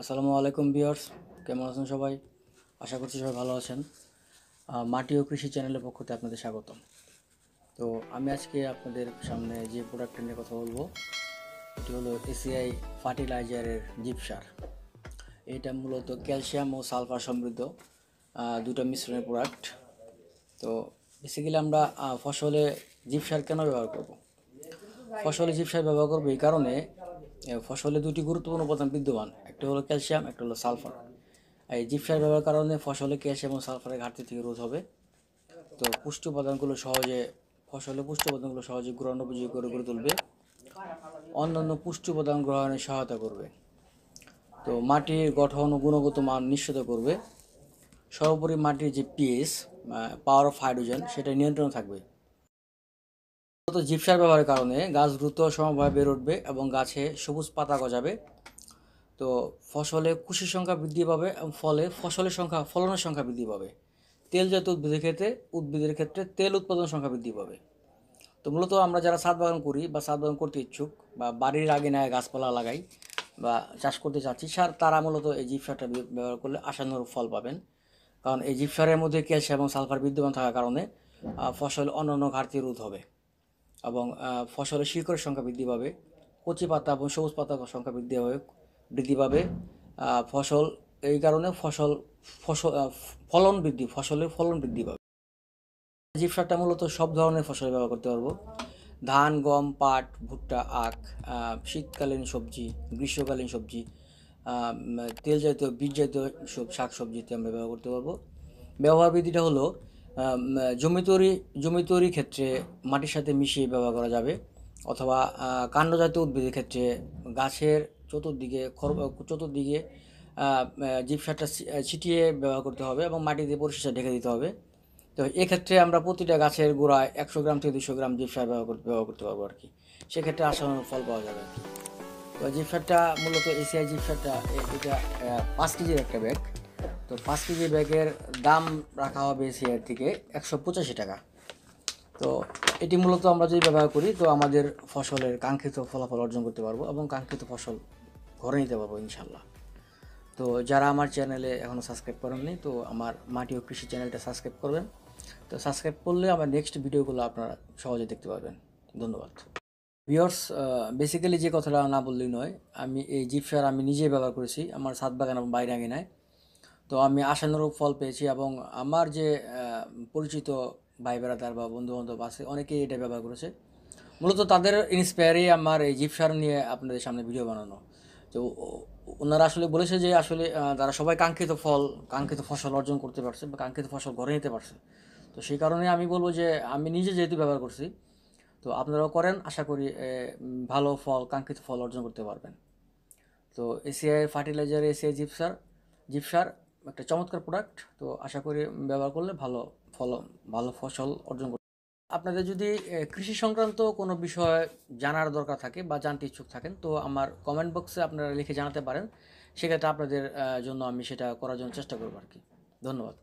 আসসালামু আলাইকুম ভিউয়ার্স, কেমন আছেন সবাই? আশা করছি সবাই ভালো আছেন। মাটি ও কৃষি চ্যানেলের পক্ষ থেকে আপনাদের স্বাগতম। তো আমি আজকে আপনাদের সামনে যে প্রোডাক্টটা নিয়ে কথা বলবো, এটি হলো এসিআই ফার্টিলাইজারের জিপসার। এটা মূলত ক্যালসিয়াম ও সালফার সমৃদ্ধ দুটো মিশ্রণের প্রোডাক্ট। তো বেসিক্যালি আমরা ফসলে জিপসার কেন ব্যবহার করব? ফসলে জিপসার ব্যবহার করবো এই কারণে, ফসলে দুটি গুরুত্বপূর্ণ উপাদান বিদ্যমান, একটা হলো ক্যালসিয়াম, একটা হলো সালফার। এই জিপসার ব্যবহারের কারণে ফসলে ক্যালসিয়াম এবং সালফারের ঘাটতি থেকে রোধ হবে। তো পুষ্টি উপাদানগুলো সহজে ফসলে পুষ্টি উপাদানগুলো সহজে গ্রহণ উপযোগী করে গড়ে তুলবে, অন্যান্য পুষ্টি উপাদান গ্রহণে সহায়তা করবে। তো মাটির গঠন ও গুণগত মান নিশ্চিত করবে। সর্বোপরি মাটির যে পিএইচ, পাওয়ার অফ হাইড্রোজেন, সেটা নিয়ন্ত্রণ থাকবে। জিপসার ব্যবহারের কারণে গাছ দ্রুত সমভাবে বেড়ে উঠবে এবং গাছে সবুজ পাতা গজাবে। তো ফসলে কুশির সংখ্যা বৃদ্ধি পাবে এবং ফলে ফলনের সংখ্যা বৃদ্ধি পাবে। তেলজাত উদ্ভিদের ক্ষেত্রে তেল উৎপাদন সংখ্যা বৃদ্ধি পাবে। তো মূলত আমরা যারা ছাদ বাগান করি বা ছাদ বাগান করতে ইচ্ছুক বা বাড়ির আঙিনায় গাছপালা লাগাই বা চাষ করতে চাচ্ছি, তারা মূলত এই জিপসারটা ব্যবহার করলে আশানুরূপ ফল পাবেন। কারণ এই জিপসারের মধ্যে ক্যালসিয়াম এবং সালফার বিদ্যমান থাকার কারণে ফসল অন্যান্য ঘাটতি রোধ হবে এবং ফসলের শিকড়ের সংখ্যা বৃদ্ধি পাবে, কচি পাতা এবং সবুজ পাতার সংখ্যা বৃদ্ধি পাবে। ফসল এই কারণে ফসলের ফলন বৃদ্ধি পাবে। জিপসারটা মূলত সব ধরনের ফসলে ব্যবহার করতে পারবো। ধান, গম, পাট, ভুট্টা, আখ, শীতকালীন সবজি, গ্রীষ্মকালীন সবজি, তেল জাতীয় বীজ জাতীয় শাক সবজিতে আমরা ব্যবহার করতে পারবো। ব্যবহার বিধিটা হলো, জমি তৈরির ক্ষেত্রে মাটির সাথে মিশিয়ে ব্যবহার করা যাবে, অথবা কাণ্ডজাতীয় উদ্ভিদের ক্ষেত্রে গাছের চতুর্দিকে জিপসারটা ছিটিয়ে ব্যবহার করতে হবে এবং মাটি দিয়ে পরিষ্কার ঢেকে দিতে হবে। তো এক্ষেত্রে আমরা প্রতিটা গাছের গোড়ায় 100 গ্রাম থেকে 200 গ্রাম জিপসার ব্যবহার করতে পারবো আর কি। সেক্ষেত্রে আশানুরূপ ফল পাওয়া যাবে আর কি। তো জিপসারটা মূলত এসিআই জিপসারটা এটা 5 কেজির একটা ব্যাগ। তো 5 কেজি ব্যাগের দাম রাখা হবে এসিআই থেকে 185 টাকা। তো এটি মূলত আমরা যদি ব্যবহার করি তো আমাদের ফসলের কাঙ্ক্ষিত ফলাফল অর্জন করতে পারবো এবং কাঙ্ক্ষিত ফসল ঘরে নিতে পারবো ইনশাল্লাহ। তো যারা আমার চ্যানেলে এখনও সাবস্ক্রাইব করেননি, তো আমার মাটি ও কৃষি চ্যানেলটা সাবস্ক্রাইব করবেন। তো সাবস্ক্রাইব করলে আমার নেক্সট ভিডিওগুলো আপনারা সহজে দেখতে পারবেন। ধন্যবাদ ভিউয়ার্স। বেসিক্যালি যে কথাটা না বললেই নয়, আমি এই জিপসার আমি নিজে ব্যবহার করেছি আমার ছাদ বাগান এবং বাইরে আঙিনায়। তো আমি আশানুরূপ ফল পেয়েছি এবং আমার যে পরিচিত ভাই বেড়াদার বা বন্ধুবান্ধব আছে, অনেকেই এটা ব্যবহার করেছে। মূলত তাদের ইন্সপায়ারেই আমার এই জিপসার নিয়ে আপনাদের সামনে ভিডিও বানানো। তো ওনারা আসলে বলেছে যে আসলে তারা সবাই কাঙ্ক্ষিত ফসল অর্জন করতে পারছে বা কাঙ্ক্ষিত ফসল ঘরে নিতে পারছে। তো সেই কারণে আমি বলবো যে আমি নিজে যেহেতু ব্যবহার করছি, তো আপনারাও করেন, আশা করি ভালো কাঙ্ক্ষিত ফল অর্জন করতে পারবেন। তো এসিআই ফার্টিলাইজার, এসিআই জিপসার একটা চমৎকার প্রোডাক্ট। তো আশা করি ব্যবহার করলে ভালো ফসল অর্জন করতে। আপনাদের যদি কৃষি সংক্রান্ত কোনো বিষয় জানার দরকার থাকে বা জানতে ইচ্ছুক থাকেন, তো আমার কমেন্ট বক্সে আপনারা লিখে জানাতে পারেন। সেক্ষেত্রে আপনাদের জন্য আমি সেটা করার জন্য চেষ্টা করবো আর কি। ধন্যবাদ।